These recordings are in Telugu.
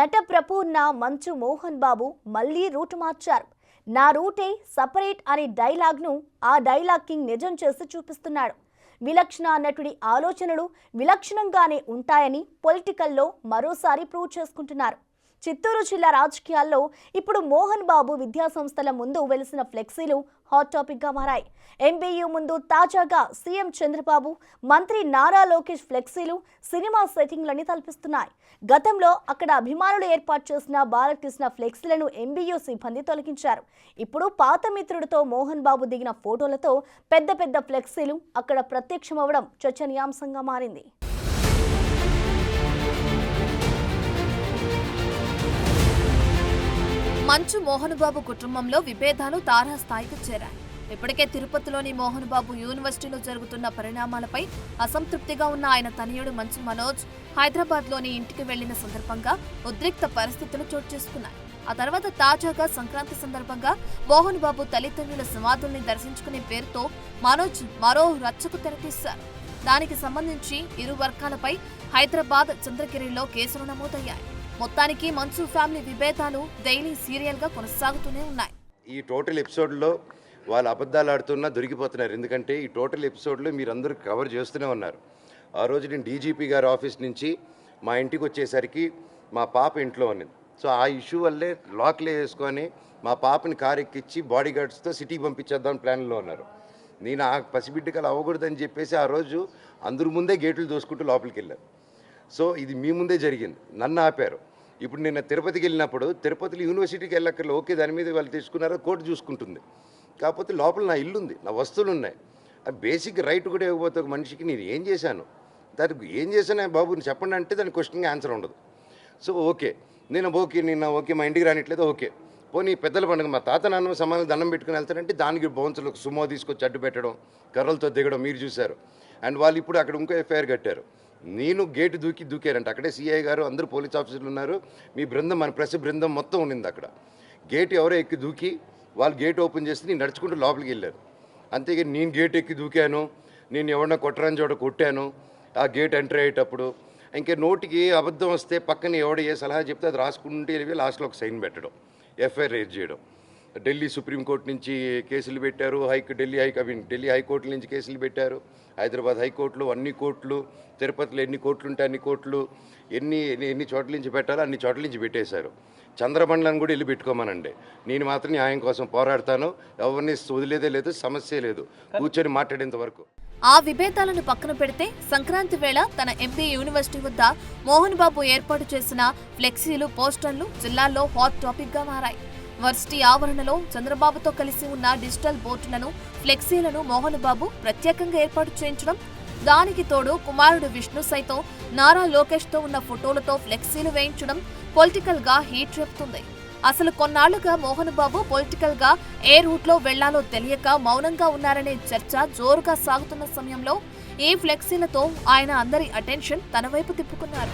నట ప్రపూర్ణ మంచు మోహన్ బాబు మళ్ళీ రూట్ మార్చారు. నా రూటే సపరేట్ అనే డైలాగ్ను ఆ డైలాగ్ కింగ్ నిజం చేసి చూపిస్తున్నాడు. విలక్షణ నటుడి ఆలోచనలు విలక్షణంగానే ఉంటాయని పొలిటికల్లో మరోసారి ప్రూవ్ చేసుకుంటున్నారు. చిత్తూరు జిల్లా రాజకీయాల్లో ఇప్పుడు మోహన్ బాబు విద్యా సంస్థల ముందు వెలిసిన ఫ్లెక్సీలు హాట్ టాపిక్ గా మారాయి. ఎంబీయూ ముందు తాజాగా సీఎం చంద్రబాబు, మంత్రి నారా లోకేష్ ఫ్లెక్సీలు సినిమా సెట్టింగ్లని తలపిస్తున్నాయి. గతంలో అక్కడ అభిమానులు ఏర్పాటు చేసిన బాలకృష్ణ ఫ్లెక్సీలను ఎంబీయూ సిబ్బంది తొలగించారు. ఇప్పుడు పాత మిత్రుడితో మోహన్ బాబు దిగిన ఫోటోలతో పెద్ద పెద్ద ఫ్లెక్సీలు అక్కడ ప్రత్యక్షమవడం చర్చనీయాంశంగా మారింది. మంచు మోహన్ బాబు కుటుంబంలో విభేదాలు తారాస్థాయికి చేరాయి. ఇప్పటికే తిరుపతిలోని మోహన్ బాబు యూనివర్సిటీలో జరుగుతున్న పరిణామాలపై అసంతృప్తిగా ఉన్న ఆయన తనయుడు మంచు మనోజ్ హైదరాబాద్లోని ఇంటికి వెళ్లిన సందర్భంగా ఉద్రిక్త పరిస్థితులు చోటు చేసుకున్నాయి. ఆ తర్వాత తాజాగా సంక్రాంతి సందర్భంగా మోహన్ బాబు తల్లిదండ్రుల సమాధుల్ని దర్శించుకునే పేరుతో మనోజ్ మరో రచ్చకు తెరతీశారు. దానికి సంబంధించి ఇరు వర్గాలపై హైదరాబాద్ చంద్రగిరిలో కేసులు నమోదయ్యాయి. మొత్తానికి మంచు ఫ్యామిలీ విభేదాలు డైలీ సీరియల్ గా కొనసాగుతూనే ఉన్నాయి. ఈ టోటల్ ఎపిసోడ్లో వాళ్ళు అబద్ధాలు ఆడుతున్నా దొరికిపోతున్నారు. ఎందుకంటే ఈ టోటల్ ఎపిసోడ్లో మీరందరూ కవర్ చేస్తూనే ఉన్నారు. ఆ రోజు నేను డీజీపీ గారి ఆఫీస్ నుంచి మా ఇంటికి వచ్చేసరికి మా పాప ఇంట్లో ఉన్నది. సో ఆ ఇష్యూ వల్లే లాక్లే వేసుకొని మా పాపని కారు ఎక్కించి బాడీ గార్డ్స్తో సిటీకి పంపించేద్దాం ప్లాన్లో ఉన్నారు. నేను ఆ పసిబిడ్డకి అలా అవ్వకూడదని చెప్పేసి ఆ రోజు అందరి ముందే గేట్లు దోసుకుంటూ లోపలికి వెళ్ళాను. సో ఇది మీ ముందే జరిగింది, నన్ను ఆపారు. ఇప్పుడు నేను తిరుపతికి వెళ్ళినప్పుడు తిరుపతిలో యూనివర్సిటీకి వెళ్ళక్కర్లేదు, ఓకే దాని మీద వాళ్ళు తీసుకున్నారో కోర్టు చూసుకుంటుంది. కాకపోతే లోపల నా ఇల్లు ఉంది, నా వస్తువులు ఉన్నాయి. అది బేసిక్ రైట్ కూడా ఇవ్వకపోతే ఒక మనిషికి నేను ఏం చేశాను, దానికి ఏం చేశాను బాబు చెప్పండి అంటే దాని క్వశ్చన్కి ఆన్సర్ ఉండదు. సో ఓకే నేను ఓకే మా ఇంటికి రానిట్లేదు, ఓకే పోనీ పెద్దల పండుగ మా తాత నాన్న సమానం దండం పెట్టుకుని వెళ్తారంటే దానికి బౌన్సులు సుమో తీసుకొచ్చి అడ్డు పెట్టడం, కర్రలతో దిగడం మీరు చూశారు. అండ్ వాళ్ళు ఇప్పుడు అక్కడ ఇంకో ఎఫ్ఐఆర్ కట్టారు. నేను గేటు దూకారంట. అక్కడే సిఐ గారు అందరూ పోలీస్ ఆఫీసర్లు ఉన్నారు, మీ బృందం మన ప్రెస్ బృందం మొత్తం ఉండింది అక్కడ. గేటు ఎవరో ఎక్కి దూకి వాళ్ళు గేట్ ఓపెన్ చేసి నేను నడుచుకుంటూ లోపలికి వెళ్ళాను. అంతేగా నేను గేట్ ఎక్కి దూకాను, నేను ఎవరన్నా కొట్టరాని చోట కొట్టాను ఆ గేట్ ఎంటర్ అయ్యేటప్పుడు. ఇంకా నోటికి ఏ వస్తే పక్కన ఎవడ ఏ సలహా చెప్తే అది రాసుకుంటే వెళ్ళి లాస్ట్లో ఒక సైన్ పెట్టడం, ఎఫ్ఐఆర్ రేజ్ చేయడం. ఢిల్లీ సుప్రీంకోర్టు నుంచి కేసులు పెట్టారు, ఢిల్లీ హైకోర్టుల నుంచి కేసులు పెట్టారు, హైదరాబాద్ హైకోర్టులు, అన్ని కోర్టులు, తిరుపతిలో ఎన్ని కోర్టులు ఉంటే అన్ని కోర్టులు, ఎన్ని చోట్ల నుంచి పెట్టాలో అన్ని చోట్ల నుంచి పెట్టేశారు. చంద్రబండ్లను కూడా వెళ్ళి పెట్టుకోమనండి, నేను మాత్రం న్యాయం కోసం పోరాడతాను, ఎవరిని వదిలేదే లేదు, సమస్య లేదు, కూర్చొని మాట్లాడేంత వరకు. ఆ విభేదాలను పక్కన పెడితే సంక్రాంతి వేళ తన ఎంబీ యూనివర్సిటీ వద్ద మోహన్ బాబు ఏర్పాటు చేసిన ఫ్లెక్సీలు, పోస్టర్లు జిల్లాల్లో హాట్ టాపిక్ గా మారాయి. వర్సిటీ ఆవరణలో చంద్రబాబుతో కలిసి ఉన్న డిజిటల్ బోర్డులను, ఫ్లెక్సీలను మోహన్ బాబు ప్రత్యేకంగా ఏర్పాటు చేయించడం, దానికి తోడు కుమారుడు విష్ణు సైతం నారా లోకేష్ తో ఉన్న ఫోటోలతో ఫ్లెక్సీలు వేయించడం పొలిటికల్ గా హీట్ రేపుతుంది. అసలు కొన్నాళ్లుగా మోహన్ బాబు పొలిటికల్ గా ఏ రూట్ లో వెళ్లాలో తెలియక మౌనంగా ఉన్నారనే చర్చ జోరుగా సాగుతున్న సమయంలో ఈ ఫ్లెక్సీలతో ఆయన అందరి అటెన్షన్ తన వైపు తిప్పుకున్నారు.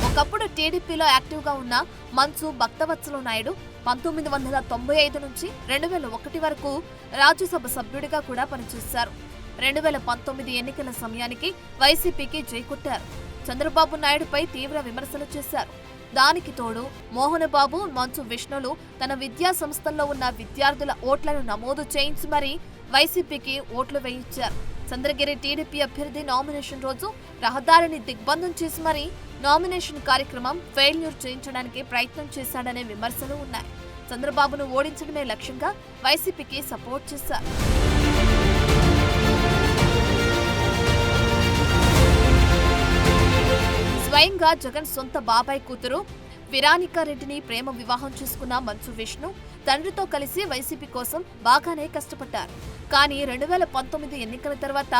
ఒకప్పుడు టీడీపీలో యాక్టివ్గా ఉన్న మంచు భక్తవత్సల నాయుడు 1995 నుంచి 2001 వరకు రాజ్యసభ సభ్యుడిగా కూడా పనిచేశారు. 2019 ఎన్నికల సమయానికి వైసీపీకి జైకొట్టారు. చంద్రబాబు నాయుడుపై తీవ్ర విమర్శలు చేశారు. దానికి తోడు మోహన్ బాబు, మంచు విష్ణులు తన విద్యా సంస్థల్లో ఉన్న విద్యార్థుల ఓట్లను నమోదు చేయించి మరీ వైసీపీకి ఓట్లు వేయించారు. చంద్రగిరి టీడీపీ అభ్యర్థి నామినేషన్ రోజు రహదారిని దిగ్బంధం చేసి మరీ నామినేషన్ కార్యక్రమం ఫెయిల్యూర్ చేయించడానికి ప్రయత్నం చేశాడనే విమర్శలు ఉన్నాయి. చంద్రబాబును ఓడించడమే లక్ష్యంగా వైసీపీకి సపోర్ట్ చేశారు. స్వయంగా జగన్ సొంత బాబాయ్ కూతురు విరానికారెడ్డిని ప్రేమ వివాహం చేసుకున్న మంచు విష్ణు తండ్రితో కలిసి వైసీపీ కోసం బాగానే కష్టపడ్డారు. కానీ 2019 ఎన్నికల తర్వాత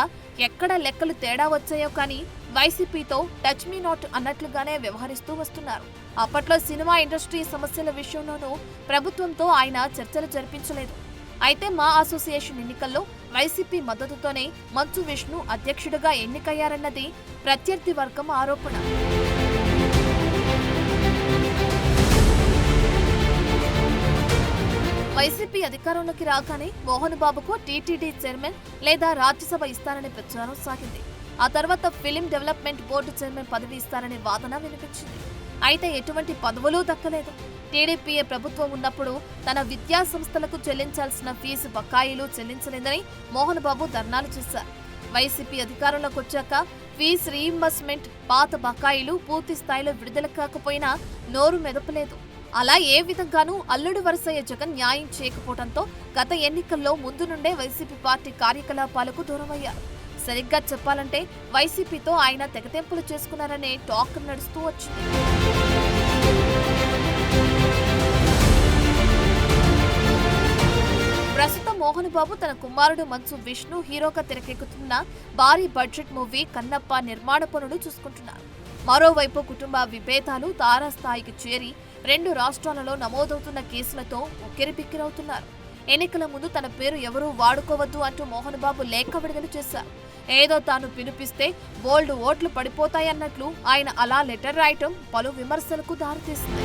ఎక్కడ లెక్కలు తేడా వచ్చాయో కానీ వైసీపీతో టచ్ మీ నాట్ అన్నట్లుగానే వ్యవహరిస్తూ వస్తున్నారు. అప్పట్లో సినిమా ఇండస్ట్రీ సమస్యల విషయంలోనూ ప్రభుత్వంతో ఆయన చర్చలు జరిపించలేదు. అయితే మా అసోసియేషన్ ఎన్నికల్లో వైసీపీ మద్దతుతోనే మంచు విష్ణు అధ్యక్షుడిగా ఎన్నికయ్యారన్నది ప్రత్యర్థి వర్గం ఆరోపణ. వైసీపీ అధికారంలోకి రాగానే మోహన్ బాబుకు టీటీడీ చైర్మన్ లేదా రాజ్యసభ ఇస్తారనే ప్రచారం సాగింది. ఆ తర్వాత ఫిలిం డెవలప్మెంట్ బోర్డు చైర్మన్ పదవి ఇస్తారనే వాదన వినిపించింది. అయితే ఎటువంటి పదవులు దక్కలేదు. టీడీపీఏ ప్రభుత్వం ఉన్నప్పుడు తన విద్యా సంస్థలకు చెల్లించాల్సిన ఫీజు బకాయిలు చెల్లించలేదని మోహన్ బాబు ధర్నాలు చేశారు. వైసీపీ అధికారంలోకి వచ్చాక ఫీజు రీయింబర్స్మెంట్, పాత బకాయిలు పూర్తి స్థాయిలో విడుదల కాకపోయినా నోరు మెదపలేదు. అలా ఏ విధంగానూ అల్లుడు వరుసయ్య జగన్ న్యాయం చేయకపోవడంతో గత ఎన్నికల్లో ముందు నుండే వైసీపీ పార్టీ కార్యకలాపాలకు దూరమయ్యారు. సరిగ్గా చెప్పాలంటే వైసీపీతో ఆయన తెగతెంపులు చేసుకున్నారనే టాక్ నడుస్తూ వచ్చింది. ప్రస్తుతం మోహన్ బాబు తన కుమారుడు మంచు విష్ణు హీరోగా తెరకెక్కుతున్న భారీ బడ్జెట్ మూవీ కన్నప్ప నిర్మాణ పనులు చూసుకుంటున్నారు. మరోవైపు కుటుంబ విభేదాలు తారాస్థాయికి చేరి 2 రాష్ట్రాలలో నమోదవుతున్న కేసులతో ఉక్కిరిబిక్కిరవుతున్నారు. ఎన్నికల ముందు తన పేరు ఎవరూ వాడుకోవద్దు అంటూ మోహన్ బాబు లేఖ విడుదల చేశారు. ఏదో తాను పిలిపిస్తే బోల్డ్ ఓట్లు పడిపోతాయన్నట్లు ఆయన అలా లెటర్ రాయటం పలు విమర్శలకు దారితీసింది.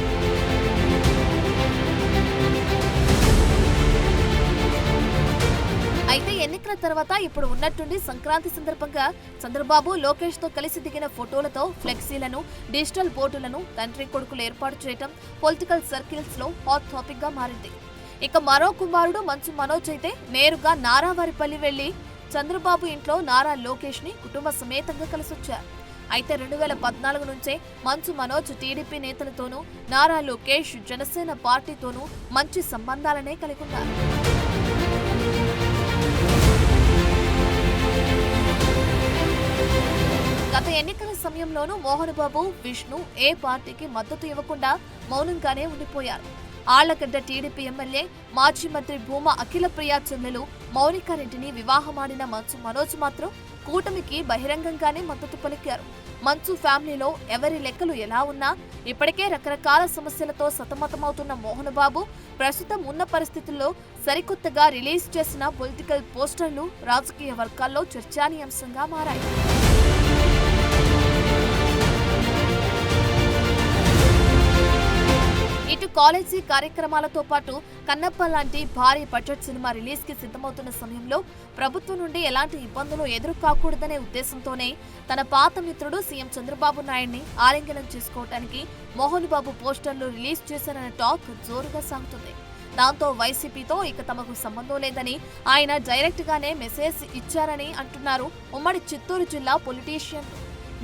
అయితే ఎన్నికల తర్వాత ఇప్పుడు ఉన్నట్టుండి సంక్రాంతి సందర్భంగా చంద్రబాబు లోకేష్ తో కలిసి దిగిన ఫోటోలతో ఫ్లెక్సీలను, డిజిటల్ బోర్డులను తండ్రి కొడుకులు ఏర్పాటు చేయడం పొలిటికల్ సర్కిల్స్ లో హాట్ టాపిక్ గా మారింది. ఇక మరో కుమారుడు మంచు మనోజ్ అయితే నేరుగా నారావారిపల్లి వెళ్లి చంద్రబాబు ఇంట్లో నారా లోకేష్ ని కుటుంబ సమేతంగా కలిసొచ్చారు. అయితే 2014 నుంచే మంచు మనోజ్ టీడీపీ నేతలతోనూ నారా లోకేష్ జనసేన పార్టీతోనూ మంచి సంబంధాలనే కలిగి ఉన్నారు. గత ఎన్నికల సమయంలోనూ మోహన్ బాబు, విష్ణు ఏ పార్టీకి మద్దతు ఇవ్వకుండా మౌనంగానే ఉండిపోయారు. ఆళ్లగడ్డ టీడీపీ ఎమ్మెల్యే మాజీ మంత్రి భూమా అఖిలప్రియ చెల్లెలు మౌనికారెడ్డిని వివాహమాడిన మంచు మనోజ్ మాత్రం కూటమికి బహిరంగంగానే మద్దతు పలికారు. మంచు ఫ్యామిలీలో ఎవరి లెక్కలు ఎలా ఉన్నా ఇప్పటికే రకరకాల సమస్యలతో సతమతమవుతున్న మోహన్ బాబు ప్రస్తుతం ఉన్న పరిస్థితుల్లో సరికొత్తగా రిలీజ్ చేసిన పొలిటికల్ పోస్టర్లు రాజకీయ వర్గాల్లో చర్చానీయాంశంగా మారాయి. ఇటు కాలేజీ కార్యక్రమాలతో పాటు కన్నప్ప లాంటి భారీ బడ్జెట్ సినిమా రిలీజ్ కి సిద్ధమవుతున్న సమయంలో ప్రభుత్వం నుండి ఎలాంటి ఇబ్బందులు ఎదురుకాకూడదనే ఉద్దేశంతోనే తన పాత మిత్రుడు సీఎం చంద్రబాబు నాయుడిని ఆలింగనం చేసుకోవడానికి మోహన్ బాబు పోస్టర్లు రిలీజ్ చేశారన్న టాక్ జోరుగా సాగుతుంది. దాంతో వైసీపీతో ఇక తమకు సంబంధం లేదని ఆయన డైరెక్ట్ గానే మెసేజ్ ఇచ్చారని అంటున్నారు ఉమ్మడి చిత్తూరు జిల్లా పొలిటీషియన్లు.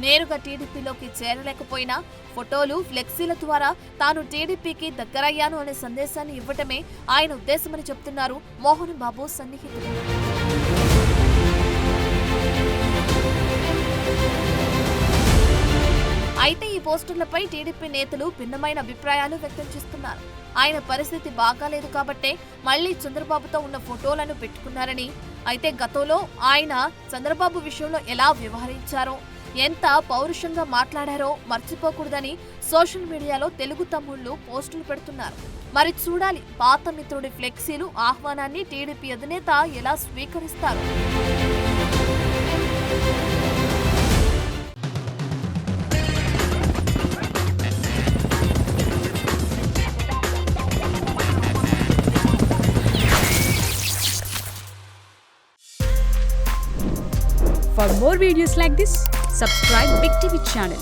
నేరుగా టీడీపీలోకి చేరలేకపోయినా ఫోటోలు, ఫ్లెక్సీల ద్వారా తాను టీడీపీకి దగ్గరయ్యాను అనే సందేశాన్ని ఇవ్వటమే ఆయన ఉద్దేశమని చెప్తున్నారు మోహన్ బాబు సన్నిహితులు. అయితే ఈ పోస్టర్లపై టీడీపీ నేతలు భిన్నమైన అభిప్రాయాలు వ్యక్తం చేస్తున్నారు. ఆయన పరిస్థితి బాగాలేదు కాబట్టే మళ్లీ చంద్రబాబుతో ఉన్న ఫోటోలను పెట్టుకున్నారని, అయితే గతంలో ఆయన చంద్రబాబు విషయంలో ఎలా వ్యవహరించారో, ఎంత పౌరుషంగా మాట్లాడారో మర్చిపోకూడదని సోషల్ మీడియాలో తెలుగు తమ్ముళ్లు పోస్టులు పెడుతున్నారు. మరి చూడాలి పాత మిత్రుడి ఫ్లెక్సీలు ఆహ్వానాన్ని టీడీపీ అధినేత ఎలా స్వీకరిస్తారు. For more videos like this, subscribe Big TV channel.